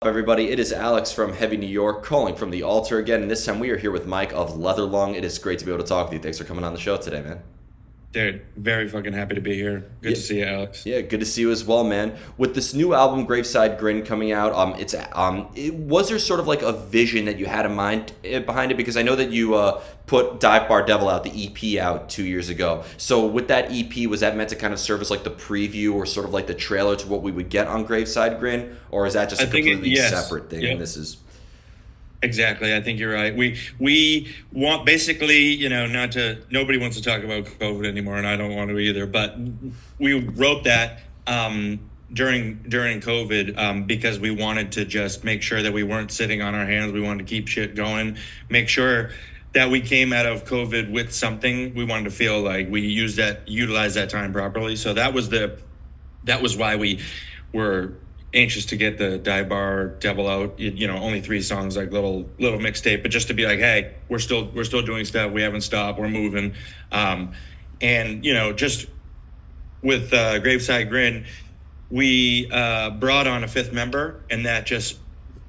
Everybody, it is Alex from Heavy New York calling from the Alto again, and this time we are here with Mike of Leatherlung. It is great to be able to talk with you. Thanks for coming on the show today, man. Dude, very fucking happy to be here. Good Yeah, to see you, Alex. yeah, good to see you as well, man. With this new album, Graveside Grin, coming out, was there sort of like a vision that you had in mind behind it? Because I know that you put Dive Bar Devil out, the EP, out 2 years ago. So with that EP, was that meant to kind of serve as like the preview or sort of like the trailer to what we would get on Graveside Grin, or is that just I a think it, completely yes. separate thing? And Yep. this is Exactly. I think you're right. We want basically, not to nobody wants to talk about COVID anymore, and I don't want to either, but we wrote that during COVID because we wanted to just make sure that we weren't sitting on our hands. We wanted to keep shit going, make sure that we came out of COVID with something. We wanted to feel like we utilized that time properly. So that was why we were anxious to get the Dive Bar Devil out. Only three songs, like little mixtape, but just to be like, hey, we're still doing stuff. We haven't stopped. We're moving. And just with Graveside Grin, we brought on a fifth member, and that just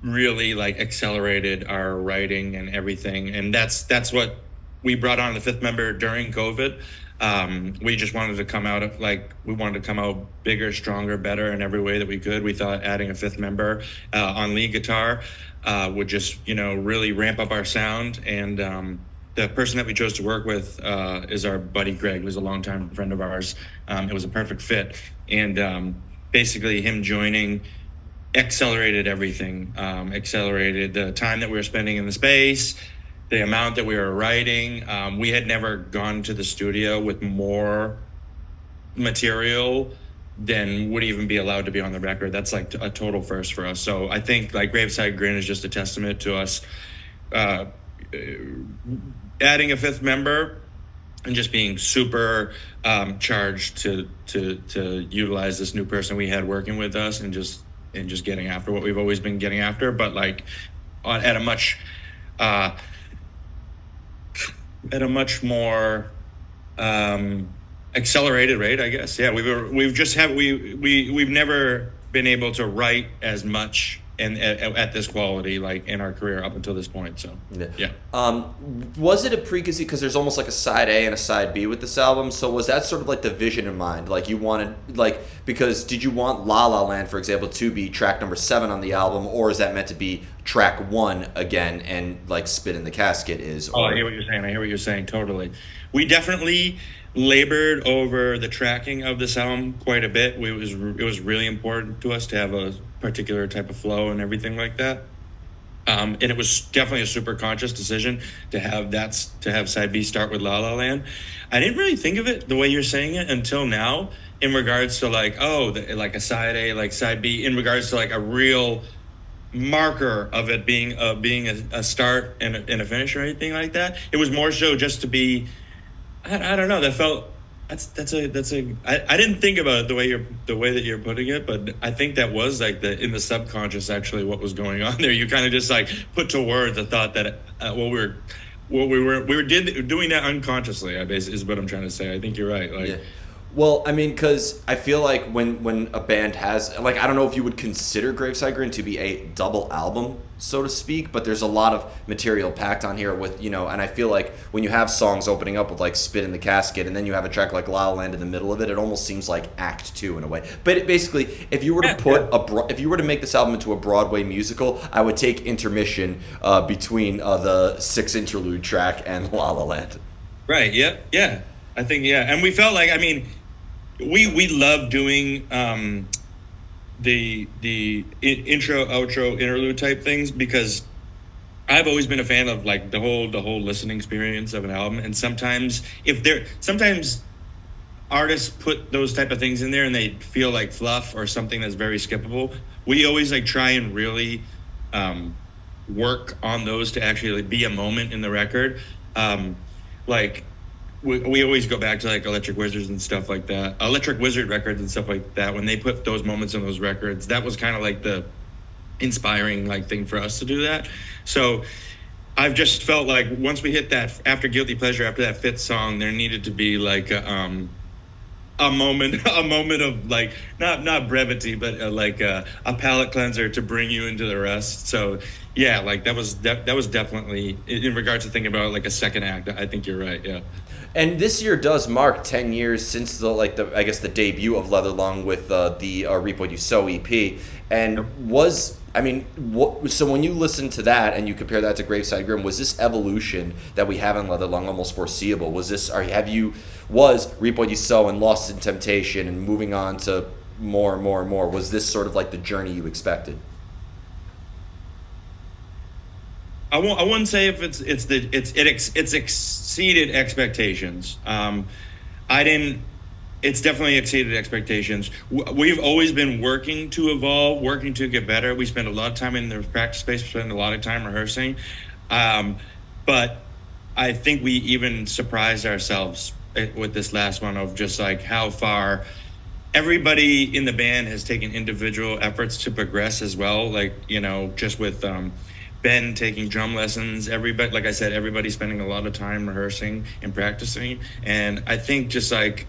really like accelerated our writing and everything. And that's what we brought on the fifth member during COVID. We just wanted to come out of we wanted to come out bigger, stronger, better in every way that we could. We thought adding a fifth member on lead guitar would just really ramp up our sound. And the person that we chose to work with is our buddy Greg, who's a longtime friend of ours. It was a perfect fit, and basically him joining accelerated everything. Accelerated the time that we were spending in the space, the amount that we were writing. We had never gone to the studio with more material than would even be allowed to be on the record. That's like a total first for us. So I think like Graveside Grin is just a testament to us uh, adding a fifth member and just being super charged to utilize this new person we had working with us, and just getting after what we've always been getting after, but like at a much uh, more accelerated rate, I guess. Yeah, we've never been able to write as much and at this quality like in our career up until this point. So yeah. yeah. Was it a preconceived, because there's almost like a side A and a side B with this album? So was that sort of like the vision in mind? Like you wanted, like, because did you want La La Land, for example, to be track number 7 on the album, or is that meant to be track 1 again, and like Spit in the Casket is? Oh, I hear Or what you're saying. I hear what you're saying. Totally. We definitely labored over the tracking of this album quite a bit. It was really important to us to have a particular type of flow and everything like that. And it was definitely a super conscious decision to have side B start with La La Land. I didn't really think of it the way you're saying it until now, in regards to like, like a side A, like side B, in regards to like a real marker of it being a start and a finish or anything like that. It was more so just to be, I don't know, that felt I didn't think about it the way that you're putting it, but I think that was like in the subconscious actually what was going on there. You kind of just like put to words the thought that doing that unconsciously, I guess, is what I'm trying to say. I think you're right. yeah. Like, Well, I mean, because I feel like when a band has, like, I don't know if you would consider Graveside Grin to be a double album, so to speak, but there's a lot of material packed on here with, and I feel like when you have songs opening up with like Spit in the Casket, and then you have a track like La La Land in the middle of it, it almost seems like Act 2 in a way. But basically, if you were to if you were to make this album into a Broadway musical, I would take intermission between the 6 interlude track and La La Land. right. Yeah. Yeah. I think, yeah. And we felt like, I mean, we love doing intro, outro, interlude type things, because I've always been a fan of like the whole listening experience of an album. And sometimes artists put those type of things in there and they feel like fluff or something that's very skippable. We always like try and really work on those to actually like, be a moment in the record. Like we always go back to like Electric Wizards and stuff like that, Electric Wizard records and stuff like that. When they put those moments in those records, that was kind of like the inspiring like thing for us to do that. So I've just felt like once we hit that, after Guilty Pleasure, after that fifth song, there needed to be like a moment a moment of like not brevity, but a palate cleanser to bring you into the rest. So yeah, like that was definitely in regards to thinking about like a second act. I think you're right. Yeah. And this year does mark 10 years since the I guess the debut of Leather Lung with the Reap What You Sow EP. And so when you listen to that and you compare that to Graveside Grim, was this evolution that we have in Leather Lung almost foreseeable? Was Reap What You Sow and Lost in Temptation and moving on to more and more and more, was this sort of like the journey you expected? I wouldn't say if it's exceeded expectations. I didn't. It's definitely exceeded expectations. We've always been working to evolve, working to get better. We spend a lot of time in the practice space. We spend a lot of time rehearsing, but I think we even surprised ourselves with this last one of just like how far everybody in the band has taken individual efforts to progress as well. Like, just with Ben taking drum lessons, everybody, like I said, everybody spending a lot of time rehearsing and practicing. And I think just like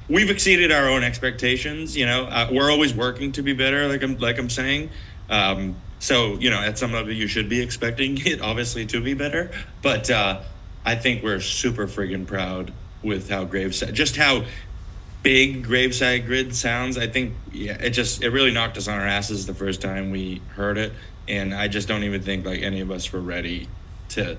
we've exceeded our own expectations. We're always working to be better, like I'm saying. So at some level, you should be expecting it obviously to be better. But I think we're super friggin' proud with how how big Graveside Grid sounds. I think it really knocked us on our asses the first time we heard it, and I just don't even think like any of us were ready to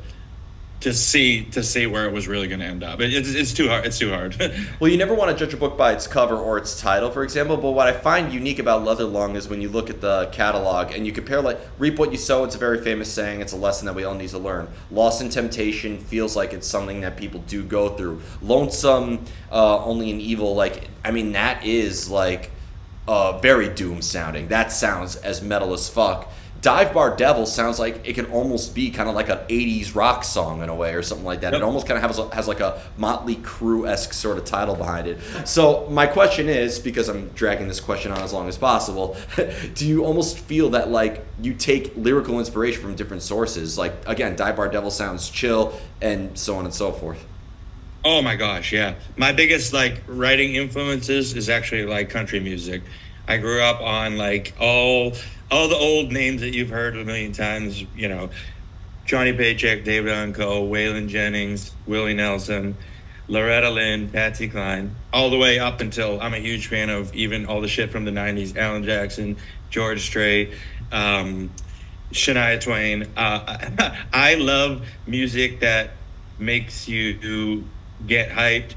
see where it was really going to end up. It's too hard. It's too hard. Well, you never want to judge a book by its cover or its title, for example, but what I find unique about Leather Lung is when you look at the catalog and you compare, like, Reap What You Sow, it's a very famous saying, it's a lesson that we all need to learn. Lost in Temptation feels like it's something that people do go through. Lonesome, Only an Evil, that is, very doom sounding. That sounds as metal as fuck. Dive Bar Devil sounds like it can almost be kind of like an 80s rock song in a way or something like that. Yep. It almost kind of has like a Motley Crue-esque sort of title behind it. So my question is, because I'm dragging this question on as long as possible, do you almost feel that like you take lyrical inspiration from different sources? Like, again, Dive Bar Devil sounds chill and so on and so forth. Oh my gosh, yeah. My biggest like writing influences is actually like country music. I grew up on like all the old names that you've heard a million times, Johnny Paycheck, David Unco, Waylon Jennings, Willie Nelson, Loretta Lynn, Patsy Cline, all the way up until I'm a huge fan of even all the shit from the 90s, Alan Jackson, George Strait, Shania Twain. I love music that makes you get hyped,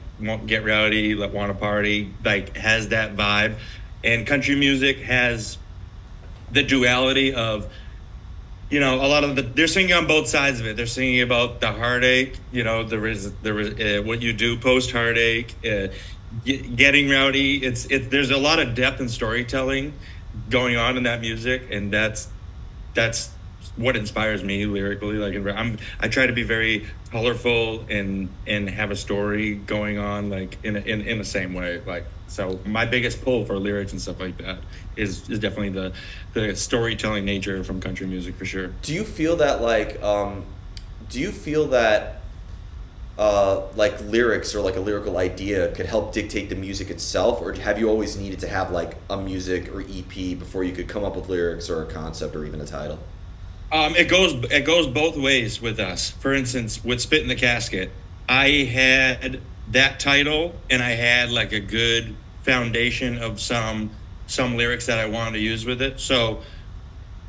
get rowdy, want to party, like has that vibe. And country music has the duality of, a lot of they're singing on both sides of it. They're singing about the heartache, there is what you do post heartache, getting rowdy. There's a lot of depth and storytelling going on in that music, and that's what inspires me lyrically. Like I try to be very colorful and have a story going on, like in the same way. Like, so my biggest pull for lyrics and stuff like that is definitely the storytelling nature from country music for sure. Do you feel that like lyrics or like a lyrical idea could help dictate the music itself, or have you always needed to have like a music or EP before you could come up with lyrics or a concept or even a title? It goes both ways with us. For instance, with Spit in the Casket, I had that title and I had like a good foundation of some lyrics that I wanted to use with it. So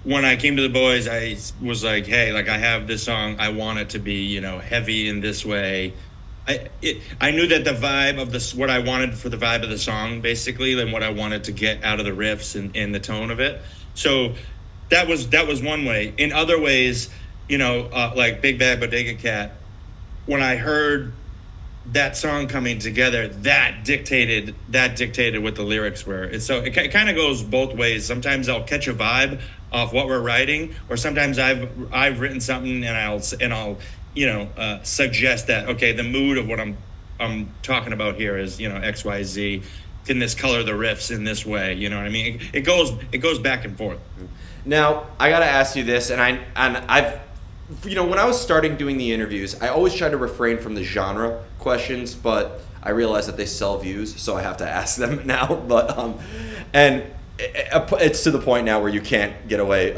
when I came to the boys, I was like, hey, like I have this song, I want it to be, heavy in this way. I knew that the vibe of what I wanted for the vibe of the song, basically, and what I wanted to get out of the riffs and the tone of it. So that was one way. In other ways, like Big Bad Bodega Cat, when I heard that song coming together, that dictated what the lyrics were. So it kind of goes both ways. Sometimes I'll catch a vibe off what we're writing, or sometimes I've written something and I'll suggest that, okay, the mood of what I'm talking about here is XYZ. Can this color the riffs in this way? You know what I mean? It goes back and forth. Now, I gotta ask you this, and I've When I was starting doing the interviews, I always try to refrain from the genre questions, but I realize that they sell views, so I have to ask them now. And it's to the point now where you can't get away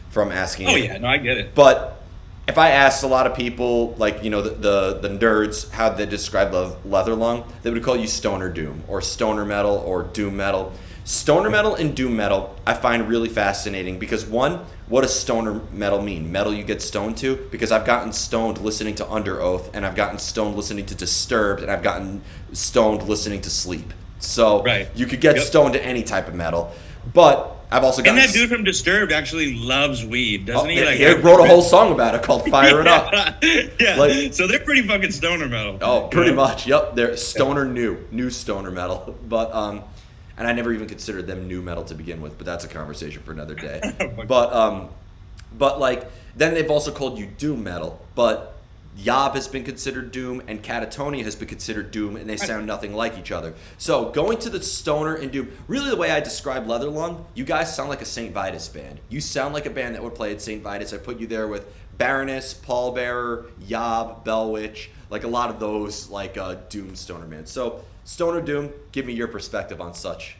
from asking Oh it. yeah, no, I get it. But if I asked a lot of people, like the nerds, how they describe leather lung, they would call you stoner doom or stoner metal or doom metal. Stoner metal and doom metal I find really fascinating because one, what does stoner metal mean? Metal you get stoned to? Because I've gotten stoned listening to Under Oath, and I've gotten stoned listening to Disturbed, and I've gotten stoned listening to Sleep. So Right. you could get Yep. stoned to any type of metal. But I've also And gotten that dude from Disturbed actually loves weed, doesn't he? Like, he wrote a whole song about it called Fire It Up. Yeah. Like- So they're pretty fucking stoner metal. Oh, pretty you know? much. Yep, they're stoner new stoner metal. But and I never even considered them new metal to begin with. But that's a conversation for another day. But like then they've also called you doom metal. But Yob has been considered doom, and Catatonia has been considered doom, and they sound nothing like each other. So going to the stoner and doom, really the way I describe Leather Lung, you guys sound like a St. Vitus band. You sound like a band that would play at St. Vitus. I put you there with Baroness, Pallbearer, Yob, Bellwitch, like a lot of those like doom stoner bands. So stoner doom, give me your perspective on such.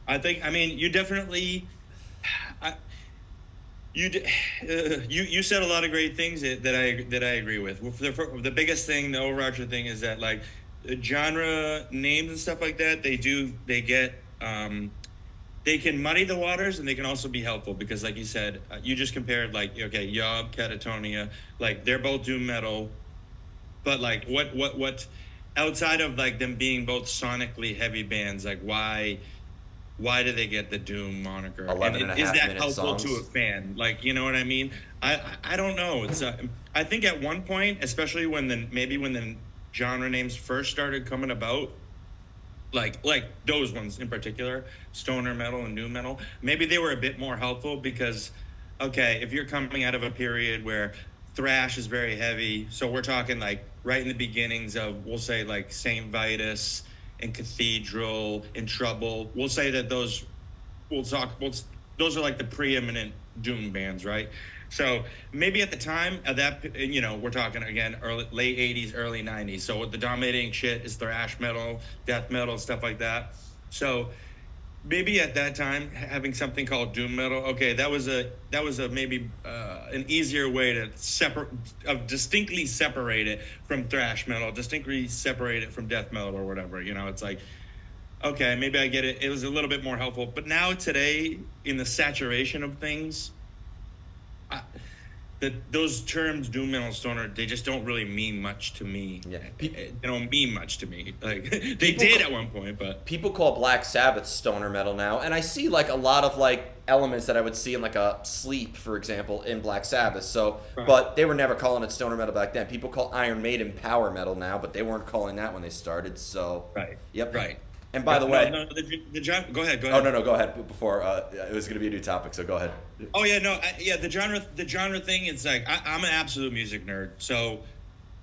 I mean, you definitely. You said a lot of great things that I agree with. The biggest thing, the overarching thing, is that like genre names and stuff like that, they can muddy the waters, and they can also be helpful because, like you said, you just compared like okay, Yob, Catatonia, like they're both doom metal, but like what outside of like them being both sonically heavy bands, like why do they get the doom moniker? 11 and a is half that minute helpful songs. to a fan? Like, you know what I mean? I don't know. It's I think at one point, especially when the genre names first started coming about, like those ones in particular, stoner metal and new metal, maybe they were a bit more helpful because, okay, if you're coming out of a period where thrash is very heavy, so we're talking like right in the beginnings of, we'll say like Saint Vitus and Cathedral and Trouble. We'll say that those are like the preeminent doom bands, right? So maybe at the time of that, we're talking again late 80s, early 90s. So the dominating shit is thrash metal, death metal, stuff like that. So maybe at that time having something called doom metal, okay, that was a maybe an easier way to distinctly separate it from thrash metal, distinctly separate it from death metal or whatever. It's like, okay, maybe I get it. It was a little bit more helpful. But now today, in the saturation of things, those terms, doom metal, stoner, they just don't really mean much to me. Yeah. They don't mean much to me. Like they did at one point, but People call Black Sabbath stoner metal now, and I see like a lot of like elements that I would see in like a Sleep, for example, in Black Sabbath. So, Right. but they were never calling it stoner metal back then. People call Iron Maiden power metal now, but they weren't calling that when they started. So, right, yep, right. And by the way, Go ahead. oh no, go ahead. Before it was going to be a new topic, so go ahead. Oh yeah, no, the genre thing. It's like I'm an absolute music nerd. So,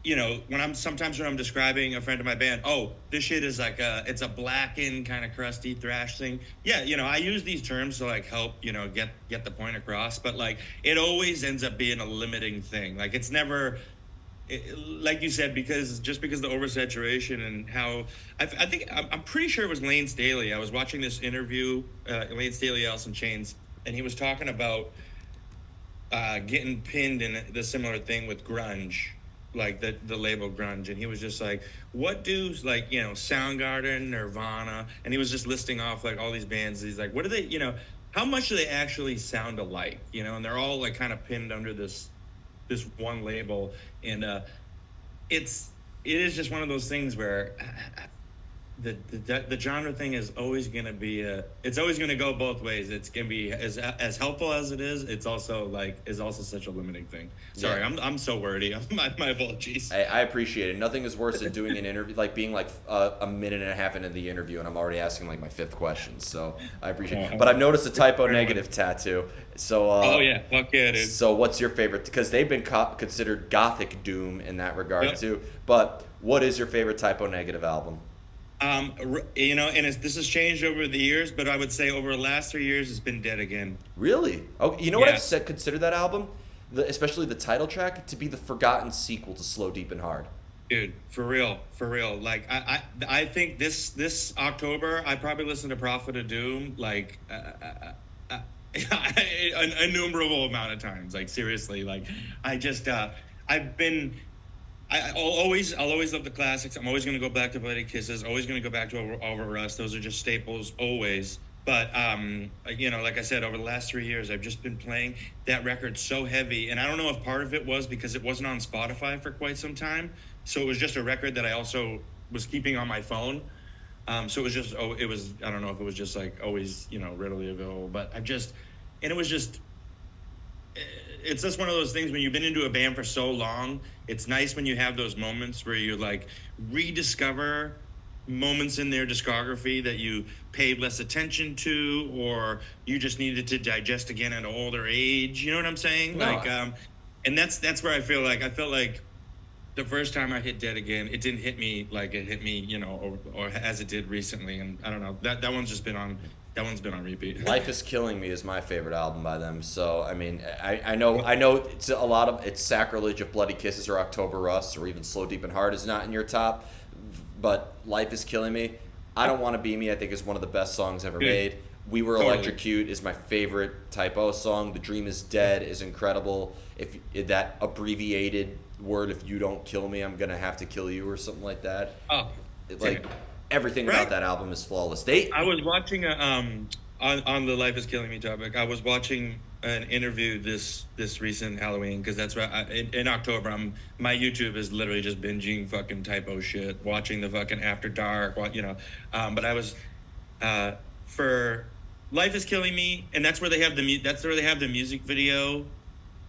when I'm describing a friend of my band, oh, this shit is like it's a blackened kind of crusty thrash thing. Yeah, I use these terms to like help get the point across. But like it always ends up being a limiting thing. Like it's never. Like you said, because the oversaturation and how I think I'm pretty sure it was Lane Staley. I was watching this interview, Lane Staley, Alice in Chains, and he was talking about getting pinned in the similar thing with grunge, like the label grunge, and he was just like, what do like Soundgarden, Nirvana, and he was just listing off like all these bands. He's like, what do they, how much do they actually sound alike, and they're all like kind of pinned under this one label, and it is just one of those things where the genre thing is always going to be it's always going to go both ways. It's going to be as helpful as it is. It's also such a limiting thing. Sorry, Yeah. I'm so wordy. My apologies. I appreciate it. Nothing is worse than doing an interview, like being like a minute and a half into the interview, and I'm already asking like my fifth question. So I appreciate it. But I've noticed a typo negative tattoo. So oh yeah, fuck yeah, dude. So what's your favorite? Because they've been considered gothic doom in that regard Yep. too. But what is your favorite typo negative album? And this has changed over the years, but I would say over the last 3 years, it's been Dead Again. Really? Oh, you know what Yeah. I've said? Consider that album. especially the title track, to be the forgotten sequel to Slow, Deep, and Hard. Dude, for real, for real. Like I think this October I probably listened to Prophet of Doom like an innumerable amount of times. Like seriously, like I just I've been I'll always love the classics. I'm always going to go back to Bloody Kisses. Always going to go back to Over Rust. Those are just staples, always. But you know, like I said, over the last 3 years, I've just been playing that record so heavy, and I don't know if part of it was because it wasn't on Spotify for quite some time, so it was just a record that I also was keeping on my phone. So it was just, it was, I don't know if it was just like always, you know, readily available, but I've just, and it was just, it's just one of those things when you've been into a band for so long. It's nice when you have those moments where you like rediscover moments in their discography that you paid less attention to, or you just needed to digest again at an older age. You know what I'm saying? No. Like, and that's where I felt like the first time I hit Dead Again, it didn't hit me like it hit me, you know, or as it did recently. And I don't know, that one's just been on. That one's been on repeat. Life is Killing Me is my favorite album by them. So I mean, I know it's a lot of it's sacrilege if Bloody Kisses or October Rust or even Slow, Deep, and Hard is not in your top, but Life is Killing Me. I Don't Want to Be Me, I think, is one of the best songs ever made. We Were Totally. Electrocute is my favorite Typo song. The Dream Is Dead is incredible. If that abbreviated word, if you don't kill me, I'm gonna have to kill you, or something like that. Oh, Like everything Right? about that album is flawless. I was watching on the Life is Killing Me topic. I was watching an interview this recent Halloween, because that's why in October my YouTube is literally just binging fucking Typo shit, watching the fucking After Dark, you know. But I was for Life is Killing Me, and that's where they have the music video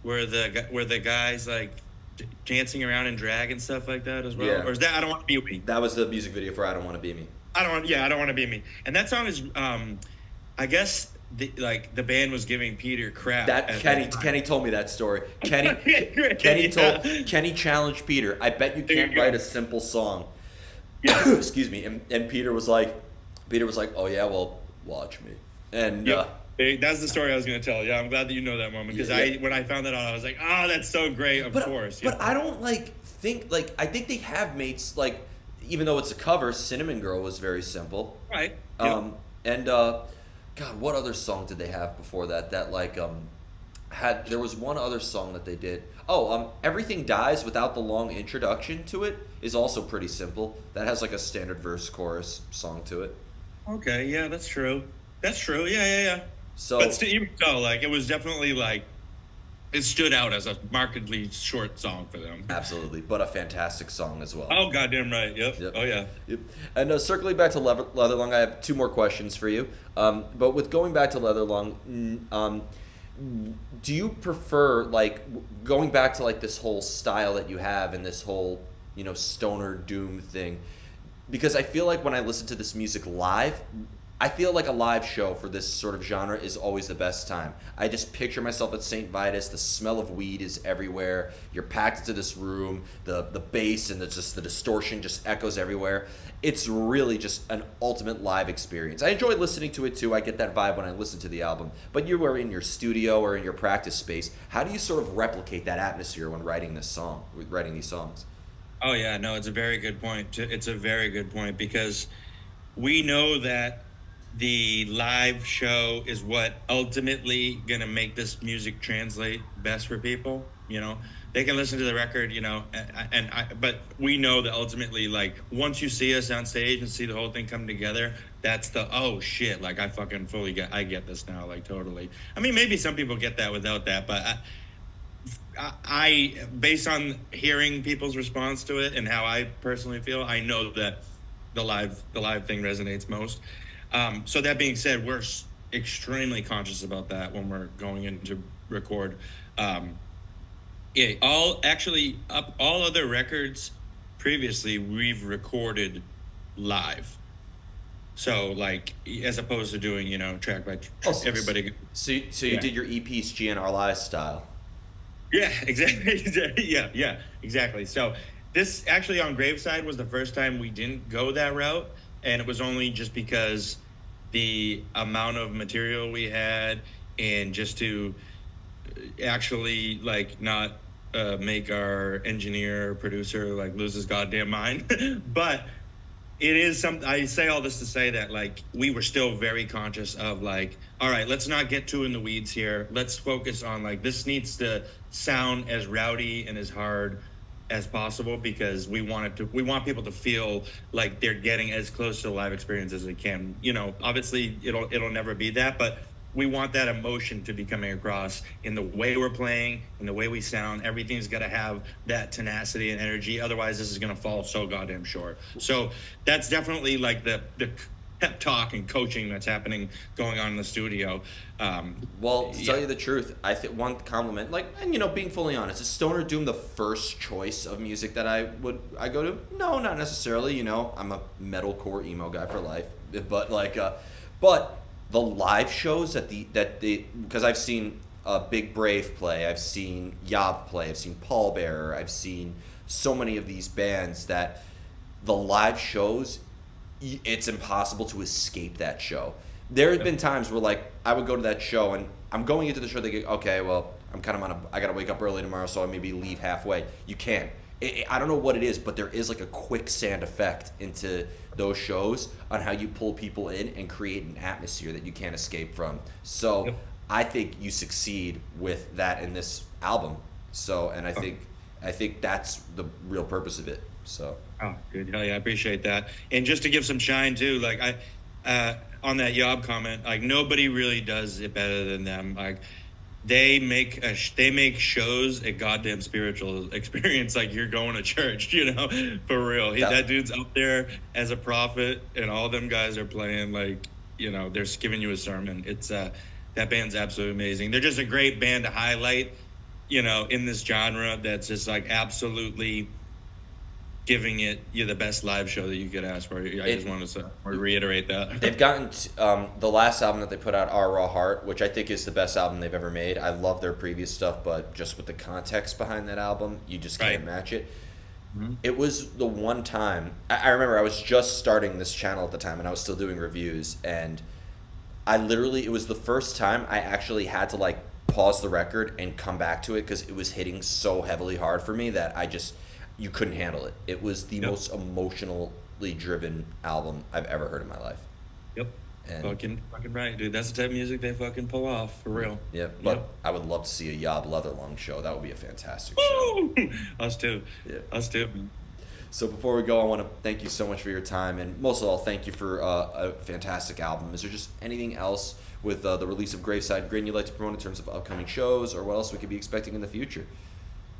where the guys like dancing around in drag and stuff like that as well. Yeah. Or is that I Don't Want to Be Me? That was the music video for I Don't Want to Be Me. I don't want to be me. And that song is, I guess, the band was giving Peter crap. Kenny told me that story. Kenny challenged Peter. I bet you There can't you go. write a simple song. Yeah. Excuse me. And Peter was like, oh yeah, well, watch me. And That's the story I was going to tell. Yeah, I'm glad that you know that moment, because Yeah. when I found that out, I was like, oh, that's so great. Of course. But I don't think I think they have made even though it's a cover, Cinnamon Girl was very simple. Right. And God, what other song did they have before that? There was one other song that they did. Everything Dies without the long introduction to it is also pretty simple. That has like a standard verse chorus song to it. Okay. Yeah, that's true. That's true. Yeah. So, But even so, like, it was definitely like, it stood out as a markedly short song for them. absolutely, but a fantastic song as well. Oh, goddamn right. Yep. Oh, yeah. Yep. And circling back to Leatherlung, I have two more questions for you. But with going back to Leatherlung, do you prefer going back to this whole style that you have and this whole stoner doom thing? Because I feel like when I listen to this music live, I feel like a live show for this sort of genre is always the best time. I just picture myself at St. Vitus. The smell of weed is everywhere. You're packed into this room. The bass and the distortion just echoes everywhere. It's really just an ultimate live experience. I enjoy listening to it too. I get that vibe when I listen to the album. But you are in your studio or in your practice space. How do you sort of replicate that atmosphere when writing these songs? Oh, yeah. No, it's a very good point. It's a very good point, because we know that the live show is what ultimately gonna make this music translate best for people. They can listen to the record, but we know that ultimately, like, once you see us on stage and see the whole thing come together, that's the oh shit, like, I fucking fully get this now, like, totally. I mean, maybe some people get that without that, but I based on hearing people's response to it and how I personally feel, I know that the live thing resonates most. So that being said, we're extremely conscious about that when we're going in to record. All other records previously we've recorded live. So, like, as opposed to doing track by track, everybody. So you did your EPs GNR Live style. Yeah, exactly. Yeah, exactly. So this actually on Graveside was the first time we didn't go that route, and it was only just because the amount of material we had, and just to actually like not make our engineer or producer like lose his goddamn mind. But it is something. I say all this to say that like we were still very conscious of like, all right, let's not get too in the weeds here. Let's focus on like this needs to sound as rowdy and as hard as possible, because we want people to feel like they're getting as close to a live experience as they can. Obviously it'll never be that, but we want that emotion to be coming across in the way we're playing, in the way we sound. Everything's got to have that tenacity and energy. Otherwise, this is going to fall so goddamn short. So that's definitely like the pep talk and coaching that's going on in the studio. Well, to tell you the truth, I think one compliment, and being fully honest, is Stoner Doom the first choice of music that I go to? No, not necessarily. I'm a metalcore emo guy for life, but the live shows because I've seen Big Brave play, I've seen Yob play, I've seen Paul Bearer, I've seen so many of these bands that the live shows, it's impossible to escape that show. There have been times where I would go to that show and I'm going into the show thinking, okay, well, I'm kind of I got to wake up early tomorrow, so I maybe leave halfway. You can't. I don't know what it is, but there is like a quicksand effect into those shows on how you pull people in and create an atmosphere that you can't escape from. So I think you succeed with that in this album. So, and I think that's the real purpose of it. So. Oh, good. Hell yeah, I appreciate that. And just to give some shine too, like on that Yob comment, like nobody really does it better than them. Like they make shows a goddamn spiritual experience, like you're going to church, for real. That dude's up there as a prophet, and all them guys are playing like, they're giving you a sermon. It's that band's absolutely amazing. They're just a great band to highlight, in this genre that's just like absolutely giving you the best live show that you could ask for. I just wanted to reiterate that. They've gotten the last album that they put out, Our Raw Heart, which I think is the best album they've ever made. I love their previous stuff, but just with the context behind that album, you just can't match it. Mm-hmm. It was the one time, I remember I was just starting this channel at the time and I was still doing reviews, and it was the first time I actually had to pause the record and come back to it because it was hitting so heavily hard for me that you couldn't handle it. It was the most emotionally driven album I've ever heard in my life. Yep. And fucking right, dude. That's the type of music they fucking pull off, for real. Yeah, but I would love to see a Yob Leatherlung show. That would be a fantastic show. Us too. Yeah. Us too. So before we go, I want to thank you so much for your time, and most of all, thank you for a fantastic album. Is there just anything else with the release of Graveside Grin you'd like to promote in terms of upcoming shows, or what else we could be expecting in the future?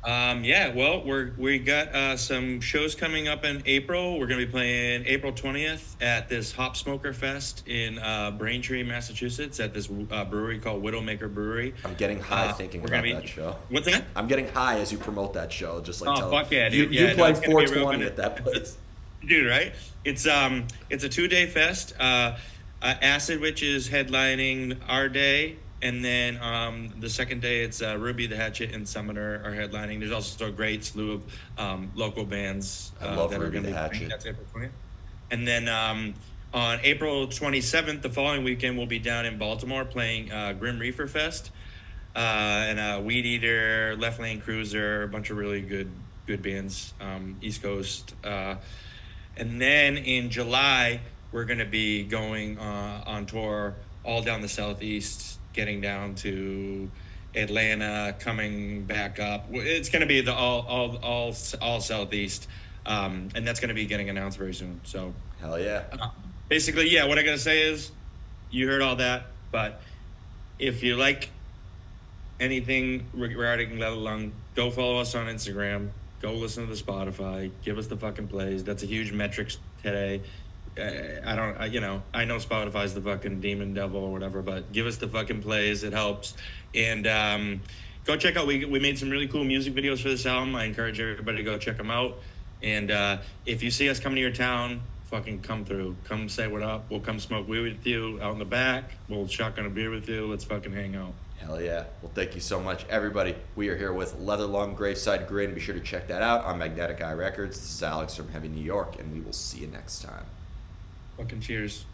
Well, we got some shows coming up in April. We're going to be playing April 20th at this Hop Smoker Fest in Braintree, Massachusetts, at this brewery called Widowmaker Brewery. I'm getting high thinking about that show. What's that? I'm getting high as you promote that show. Just fuck yeah, dude. You played 420 at that place. Dude, right? It's a 2-day fest. Acid Witch is headlining our day. And then the second day, it's Ruby the Hatchet and Summoner are headlining. There's also a great slew of local bands. I love Ruby the Hatchet. That's April 20th. And then on April 27th, the following weekend, we'll be down in Baltimore playing Grim Reefer Fest. And Weed Eater, Left Lane Cruiser, a bunch of really good bands, East Coast. And then in July, we're going to be going on tour all down the Southeast, getting down to Atlanta, coming back up. It's going to be the all Southeast, and that's going to be getting announced very soon. So hell yeah. Basically, yeah. What I gotta say is, you heard all that, but if you like anything regarding Leatherlung, go follow us on Instagram. Go listen to the Spotify. Give us the fucking plays. That's a huge metrics today. I know Spotify's the fucking demon devil or whatever, but give us the fucking plays. It helps. And go check out, we made some really cool music videos for this album. I encourage everybody to go check them out. And if you see us coming to your town, fucking come through. Come say what up. We'll come smoke weed with you out in the back. We'll shotgun a beer with you. Let's fucking hang out. Hell yeah. Well, thank you so much, everybody. We are here with Leatherlung, Graveside Grin. Be sure to check that out on Magnetic Eye Records. This is Alex from Heavy New York, and we will see you next time. Fucking cheers.